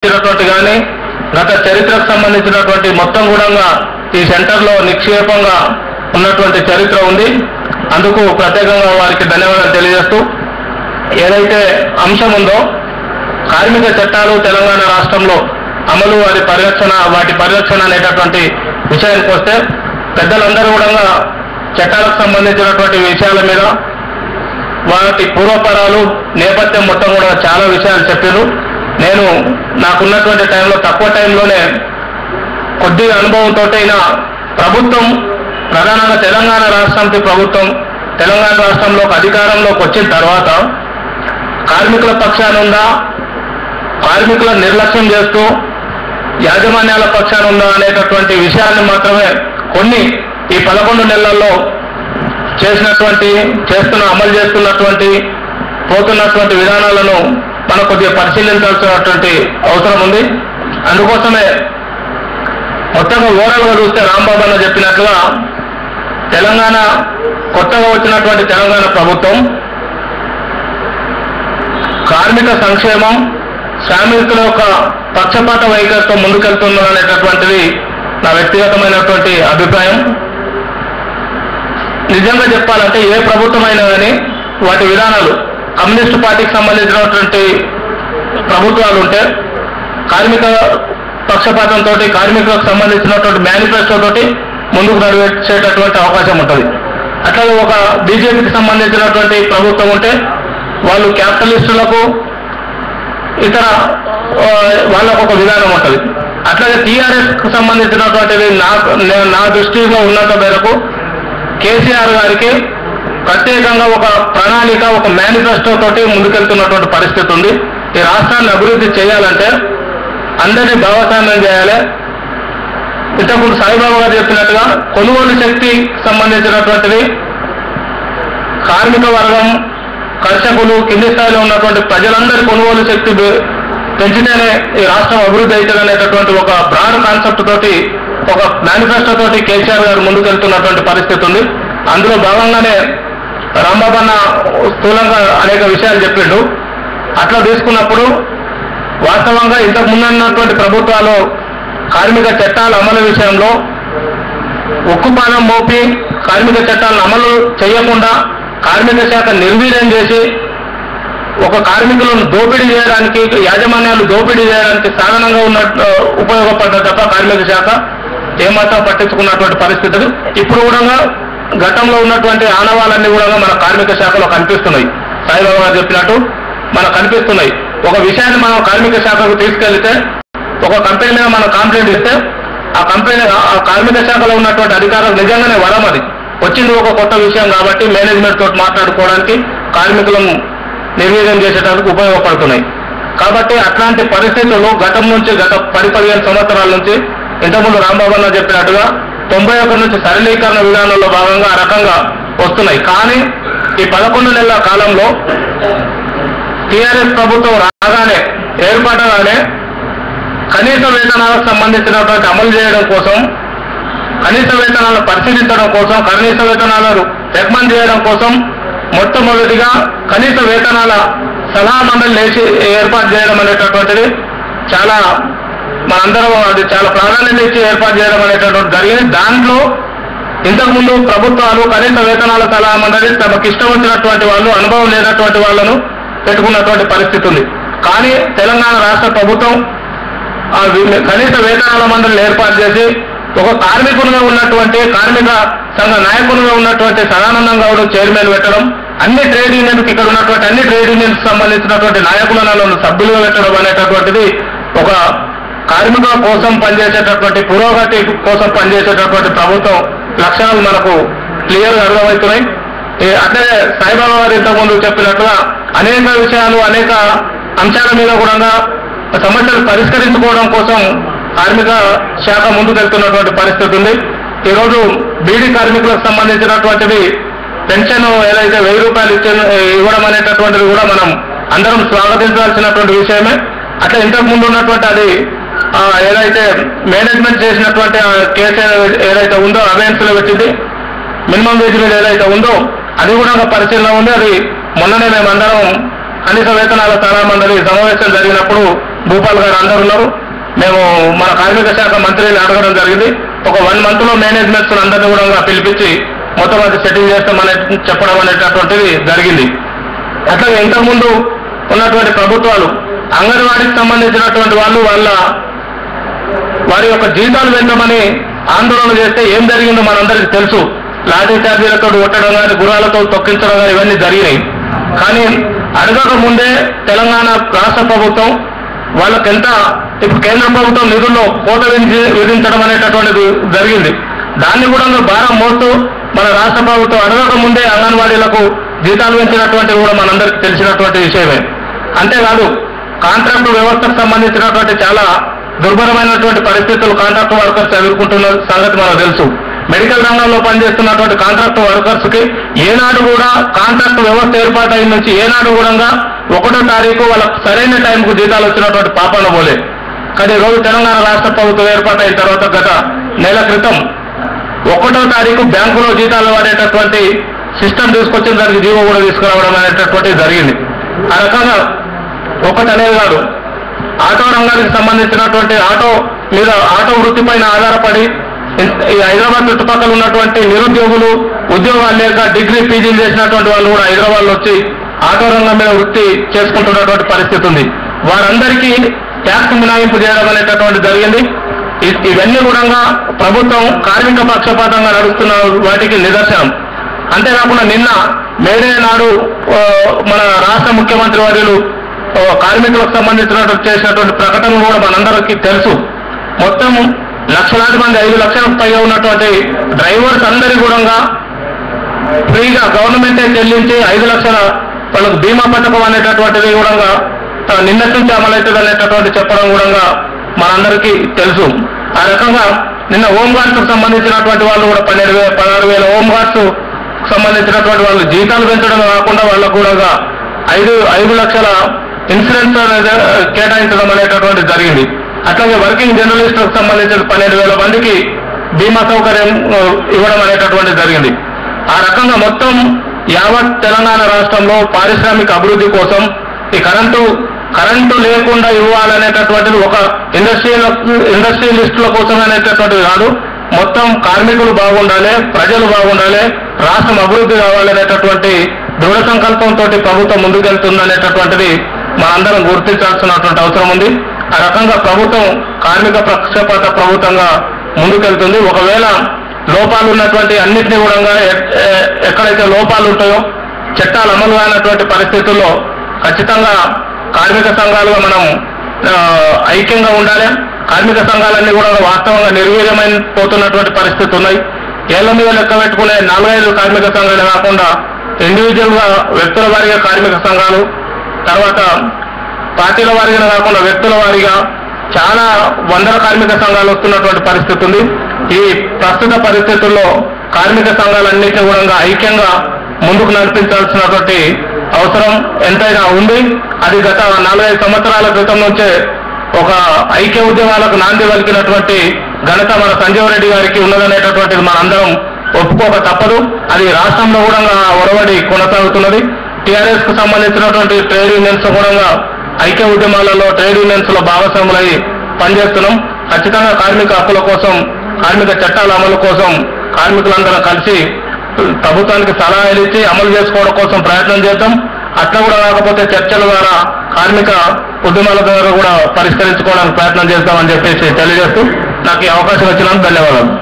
కానీ గత చరిత్రకు సంబంధించినటువంటి మొత్తం కూడా ఈ సెంటర్లో నిక్షేపంగా ఉన్నటువంటి చరిత్ర ఉంది. అందుకు ప్రత్యేకంగా వారికి ధన్యవాదాలు తెలియజేస్తూ ఏదైతే అంశం ఉందో కార్మిక చట్టాలు తెలంగాణ రాష్ట్రంలో అమలు వాటి పరిరక్షణ అనేటటువంటి విషయానికి వస్తే పెద్దలందరూ కూడా చట్టాలకు సంబంధించినటువంటి విషయాల మీద వాటి పూర్వపరాలు నేపథ్యం మొత్తం కూడా చాలా విషయాలు చెప్పారు. నేను నాకున్నటువంటి టైంలో తక్కువ టైంలోనే కొద్దిగా అనుభవంతో అయినా ప్రభుత్వం ప్రధానంగా తెలంగాణ రాష్ట్రానికి ప్రభుత్వం తెలంగాణ రాష్ట్రంలోకి అధికారంలోకి వచ్చిన తర్వాత కార్మికుల పక్షాన ఉందా, కార్మికుల నిర్లక్ష్యం చేస్తూ యాజమాన్యాల పక్షాన ఉందా అనేటటువంటి విషయాన్ని మాత్రమే కొన్ని ఈ 11 నెలల్లో అమలు చేస్తున్నటువంటి పోతున్నటువంటి విధానాలను మనం కొద్దిగా పరిశీలించాల్సినటువంటి అవసరం ఉంది. అందుకోసమే మొత్తంగా ఓవరాల్గా చూస్తే రాంబాబు అన్న చెప్పినట్లుగా తెలంగాణ కొత్తగా వచ్చినటువంటి తెలంగాణ ప్రభుత్వం కార్మిక సంక్షేమం శ్రామికుల యొక్క పక్షపాత వైఖరితో ముందుకెళ్తుందనేటటువంటిది నా వ్యక్తిగతమైనటువంటి అభిప్రాయం. నిజంగా చెప్పాలంటే ఏ ప్రభుత్వమైనా కానీ వాటి విధానాలు కమ్యూనిస్టు పార్టీకి సంబంధించినటువంటి ప్రభుత్వాలు ఉంటే కార్మిక పక్షపాతంతో కార్మికులకు సంబంధించినటువంటి మేనిఫెస్టో తోటి ముందుకు నడిచేటటువంటి అవకాశం ఉంటుంది. అట్లాగే ఒక బీజేపీకి సంబంధించినటువంటి ప్రభుత్వం ఉంటే వాళ్ళు క్యాపిటలిస్టులకు ఇతర వాళ్ళకు ఒక విధానం ఉంటుంది. అట్లాగే టీఆర్ఎస్కు సంబంధించినటువంటిది నా దృష్టిలో ఉన్నంత మేరకు కేసీఆర్ గారికి ప్రత్యేకంగా ఒక ప్రణాళిక ఒక మేనిఫెస్టో తోటి ముందుకెళ్తున్నటువంటి పరిస్థితి ఉంది. ఈ రాష్ట్రాన్ని అభివృద్ధి చేయాలంటే అందరినీ భాగస్వామ్యం చేయాలి. ఇంతకుముందు సాయిబాబా గారు చెప్పినట్టుగా కొనుగోలు శక్తికి సంబంధించినటువంటిది కార్మిక వర్గం కర్షకులు కింది స్థాయిలో ఉన్నటువంటి ప్రజలందరి కొనుగోలు శక్తి పెంచితేనే ఈ రాష్ట్రం అభివృద్ధి అవుతుంది అనేటటువంటి ఒక బ్రాడ్ కాన్సెప్ట్ తోటి ఒక మేనిఫెస్టో తోటి కేసీఆర్ గారు ముందుకెళ్తున్నటువంటి పరిస్థితి ఉంది. అందులో భాగంగానే రాంబాబు అన్న స్థూలంగా అనేక విషయాలు చెప్పిండు. అట్లా తీసుకున్నప్పుడు వాస్తవంగా ఇంతకు ముందున్నటువంటి ప్రభుత్వాలు కార్మిక చట్టాల అమలు విషయంలో ఉక్కుపాదం మోపి కార్మిక చట్టాలను అమలు చేయకుండా కార్మిక శాఖ నిర్వీర్యం చేసి ఒక కార్మికులను దోపిడీ చేయడానికి యాజమాన్యాలు దోపిడీ చేయడానికి సాధనంగా ఉన్నట్టు ఉపయోగపడ్డ తప్ప కార్మిక శాఖ ఏమాత్రం పట్టించుకున్నటువంటి పరిస్థితులు ఇప్పుడు కూడా గతంలో ఉన్నటువంటి ఆనవాళ్ళన్నీ కూడా మన కార్మిక శాఖలో కనిపిస్తున్నాయి. సాయిబాబా గారు చెప్పినట్టు మనకు కనిపిస్తున్నాయి. ఒక విషయాన్ని మనం కార్మిక శాఖకు తీసుకెళ్తే ఒక కంపెనీ మీద మనం కంప్లైంట్ ఇస్తే ఆ కార్మిక శాఖలో ఉన్నటువంటి అధికారులకు నిజంగానే వరం అది వచ్చింది ఒక కొత్త విషయం కాబట్టి మేనేజ్మెంట్ తోటి మాట్లాడుకోవడానికి కార్మికులను నిర్వీర్యం చేసేటందుకు ఉపయోగపడుతున్నాయి. కాబట్టి అట్లాంటి పరిస్థితులు గతం నుంచి గత 10-15 సంవత్సరాల నుంచి ఇంతకుముందు రాంబాబు అన్న చెప్పినట్టుగా 91 నుంచి సరళీకరణ విధానంలో భాగంగా ఆ రకంగా వస్తున్నాయి. కానీ ఈ 11 నెలల కాలంలో టీఆర్ఎస్ ప్రభుత్వం ఏర్పడగానే కనీస వేతనాలకు సంబంధించినటువంటి అమలు చేయడం కోసం, కనీస వేతనాలను పరిశీలించడం కోసం, కనీస వేతనాలను రికమెండ్ చేయడం కోసం మొట్టమొదటిగా కనీస వేతనాల సలహా మండలి ఏర్పాటు చేయడం అనేటటువంటిది చాలా మనందరం అది చాలా ప్రాధాన్యత ఇచ్చి ఏర్పాటు చేయడం అనేటటువంటి జరిగింది. దాంట్లో ఇంతకుముందు ప్రభుత్వాలు కనీస వేతనాల సలహా మండలి తమకు ఇష్టం వచ్చినటువంటి వాళ్ళు, అనుభవం లేనటువంటి వాళ్ళను పెట్టుకున్నటువంటి పరిస్థితి ఉంది. కానీ తెలంగాణ రాష్ట్ర ప్రభుత్వం కనీస వేతనాల మండలిని ఏర్పాటు చేసి ఒక కార్మికునిగా ఉన్నటువంటి కార్మిక సంఘ నాయకునిగా ఉన్నటువంటి సదానందం గౌడ్ చైర్మన్ పెట్టడం, అన్ని ట్రేడ్ యూనియన్కి ఇక్కడ ఉన్నటువంటి అన్ని ట్రేడ్ యూనియన్స్ సంబంధించినటువంటి నాయకులను సభ్యులుగా పెట్టడం అనేటటువంటిది ఒక కార్మికుల కోసం పనిచేసేటటువంటి పురోగతి కోసం పనిచేసేటటువంటి ప్రభుత్వం లక్షణాలు మనకు క్లియర్గా అర్థమవుతున్నాయి. అట్లే సాయిబాబా గారు ఇంతకుముందు చెప్పినట్టుగా అనేక విషయాలు అనేక అంశాల మీద కూడా సమస్యలు పరిష్కరించుకోవడం కోసం కార్మిక శాఖ ముందుకెళ్తున్నటువంటి పరిస్థితి ఉంది. ఈరోజు బీడీ కార్మికులకు సంబంధించినటువంటిది పెన్షన్ ఏదైతే 1000 రూపాయలు ఇవ్వడం అనేటటువంటిది కూడా మనం అందరం స్వాగతించాల్సినటువంటి విషయమే. అట్లా ఇంతకు ముందు ఉన్నటువంటి అది ఏదైతే మేనేజ్మెంట్ చేసినటువంటి కేసు ఏదైతే ఉందో అవేన్స్లో వచ్చింది మినిమం వేజ్ మీద ఏదైతే ఉందో అది కూడా పరిశీలన ఉంది. అది మొన్ననే మేమందరం కనీస వేతనాల సలహా మండలి సమావేశం జరిగినప్పుడు భూపాల్ గారు అందరూ ఉన్నారు. మేము మన కార్మిక శాఖ మంత్రిని అడగడం జరిగింది. ఒక 1 month లో మేనేజ్మెంట్స్ అందరినీ కూడా పిలిపించి మొత్తం అది సెటిల్ చేస్తామని చెప్పడం అనేటటువంటిది జరిగింది. అట్లాగే ఇంతకుముందు ఉన్నటువంటి ప్రభుత్వాలు అంగన్వాడీకి సంబంధించినటువంటి వాళ్ళు వారి యొక్క జీతాలు పెంచమని ఆందోళన చేస్తే ఏం జరిగిందో మనందరికీ తెలుసు. లాఠీ ఛార్జీలతో కొట్టడం కానీ, గుర్రాలతో తొక్కించడం కానీ ఇవన్నీ జరిగినాయి. కానీ అడగక ముందే తెలంగాణ రాష్ట్ర ప్రభుత్వం వాళ్ళకెంత ఇప్పుడు కేంద్ర ప్రభుత్వం నిధుల్లో కోత విధించడం అనేటటువంటిది జరిగింది. దాన్ని కూడా భారం మోస్తూ మన రాష్ట్ర ప్రభుత్వం అడగక ముందే అంగన్వాడీలకు జీతాలు పెంచినటువంటిది కూడా మనందరికీ తెలిసినటువంటి విషయమే. అంతేకాదు కాంట్రాక్టు వ్యవస్థకు సంబంధించినటువంటి చాలా దుర్భరమైనటువంటి పరిస్థితులు కాంట్రాక్టు వర్కర్స్ ఎదుర్కొంటున్న సంగతి మనకు తెలుసు. మెడికల్ రంగంలో పనిచేస్తున్నటువంటి కాంట్రాక్టు వర్కర్స్ కి ఏనాడు కూడా కాంట్రాక్టు వ్యవస్థ ఏర్పాటైన నుంచి ఏనాడు కూడా 1వ తారీఖు వాళ్ళకు సరైన టైంకు జీతాలు వచ్చినటువంటి పాపన పోలే. కానీ రోజు తెలంగాణ రాష్ట్ర ప్రభుత్వం ఏర్పాటైన తర్వాత గత నెల క్రితం 1వ తారీఖు బ్యాంకులో జీతాలు పడేటటువంటి సిస్టమ్ తీసుకొచ్చిన దానికి జీవో కూడా తీసుకురావడం అనేటటువంటిది జరిగింది. ఆ రకంగా ఒకటి అనేది కాదు, ఆటో రంగానికి సంబంధించినటువంటి ఆటో వృత్తి పైన ఆధారపడి ఈ హైదరాబాద్ చుట్టుపక్కల ఉన్నటువంటి నిరుద్యోగులు ఉద్యోగాలు లేక డిగ్రీ పీజీలు చేసినటువంటి వాళ్ళు కూడా హైదరాబాద్లో వచ్చి ఆటో రంగం మీద వృత్తి చేసుకుంటున్నటువంటి పరిస్థితి ఉంది. వారందరికీ ట్యాక్స్ మినహాయింపు చేయడం అనేటటువంటి జరిగింది. ఇవన్నీ కూడా ప్రభుత్వం కార్మిక పక్షపాతంగా నడుస్తున్న వాటికి నిదర్శనం. అంతేకాకుండా నిన్న మేడే నాడు మన రాష్ట్ర ముఖ్యమంత్రి వర్యులు కార్మికులకు సంబంధించినటువంటి చేసినటువంటి ప్రకటనలు కూడా మనందరికీ తెలుసు. మొత్తం లక్షలాది మంది 5 లక్షలకు పైగా ఉన్నటువంటి డ్రైవర్స్ అందరి కూడా ఫ్రీగా గవర్నమెంటే చెల్లించి 5 లక్షల వాళ్ళకు బీమా పథకం అనేటటువంటిది కూడా నిన్నటి నుంచి అమలవుతుంది అనేటటువంటి చెప్పడం కూడా మనందరికీ తెలుసు. ఆ రకంగా నిన్న హోంగార్డ్స్కు సంబంధించినటువంటి వాళ్ళు కూడా 16,000 హోంగార్డ్స్ సంబంధించినటువంటి వాళ్ళు జీతాలు పెంచడం కాకుండా వాళ్ళకు కూడా 5 లక్షల ఇన్సూరెన్స్ కేటాయించడం అనేటటువంటి జరిగింది. అట్లాగే వర్కింగ్ జర్నలిస్టులకు సంబంధించిన 12,000 మందికి బీమా సౌకర్యం ఇవ్వడం అనేటటువంటి జరిగింది. ఆ రకంగా మొత్తం యావత్ తెలంగాణ రాష్ట్రంలో పారిశ్రామిక అభివృద్ధి కోసం ఈ కరెంటు లేకుండా ఇవ్వాలనేటటువంటిది ఒక ఇండస్ట్రియలిస్టుల కోసం అనేటటువంటిది కాదు. మొత్తం కార్మికులు బాగుండాలి, ప్రజలు బాగుండాలి, రాష్ట్రం అభివృద్ధి కావాలనేటటువంటి దృఢ సంకల్పంతో ప్రభుత్వం ముందుకెళ్తుంది అనేటటువంటిది మనందరం గుర్తించాల్సినటువంటి అవసరం ఉంది. ఆ రకంగా ప్రభుత్వం కార్మిక పక్షపాత ప్రభుత్వంగా ముందుకెళ్తుంది. ఒకవేళ లోపాలు ఉన్నటువంటి అన్నింటినీ కూడా ఎక్కడైతే లోపాలు ఉంటాయో చట్టాలు అమలు కానటువంటి పరిస్థితుల్లో ఖచ్చితంగా కార్మిక సంఘాలుగా మనం ఐక్యంగా ఉండాలి. కార్మిక సంఘాలన్నీ కూడా వాస్తవంగా నిర్వీర్యమైపోతున్నటువంటి పరిస్థితులు ఉన్నాయి. ఏళ్ల మీద లెక్క పెట్టుకునే 4-5 కార్మిక సంఘాలు కాకుండా ఇండివిజువల్గా వ్యక్తుల వారీగా కార్మిక సంఘాలు, తర్వాత పార్టీల వారీగా కాకుండా వ్యక్తుల వారీగా చాలా వందల కార్మిక సంఘాలు వస్తున్నటువంటి పరిస్థితి ఉంది. ఈ ప్రస్తుత పరిస్థితుల్లో కార్మిక సంఘాలన్నింటినీ కూడా ఐక్యంగా ముందుకు నడిపించాల్సినటువంటి అవసరం ఎంతైనా ఉంది. అది గత 4-5 సంవత్సరాల క్రితం నుంచే ఒక ఐక్య ఉద్యమాలకు నాంది పలికినటువంటి ఘనత మన సంజీవ్ రెడ్డి గారికి ఉన్నదనేటటువంటిది మనందరం ఒప్పుకోక తప్పదు. అది రాష్ట్రంలో కూడా ఒరవడి కొనసాగుతున్నది. టీఆర్ఎస్ కు సంబంధించినటువంటి ట్రేడ్ యూనియన్స్ కూడా ఐక్య ఉద్యమాలలో ట్రేడ్ యూనియన్స్ లో భాగస్వాములై పనిచేస్తున్నాం. ఖచ్చితంగా కార్మిక హక్కుల కోసం, కార్మిక చట్టాల అమలు కోసం కార్మికులందరం కలిసి ప్రభుత్వానికి సలహాలు ఇచ్చి అమలు చేసుకోవడం కోసం ప్రయత్నం చేద్దాం. అట్లా కూడా కాకపోతే చర్చల ద్వారా కార్మిక ఉద్యమాల ద్వారా కూడా పరిష్కరించుకోవడానికి ప్రయత్నం చేద్దామని చెప్పేసి తెలియజేస్తూ నాకు ఈ అవకాశం వచ్చినందుకు ధన్యవాదాలు.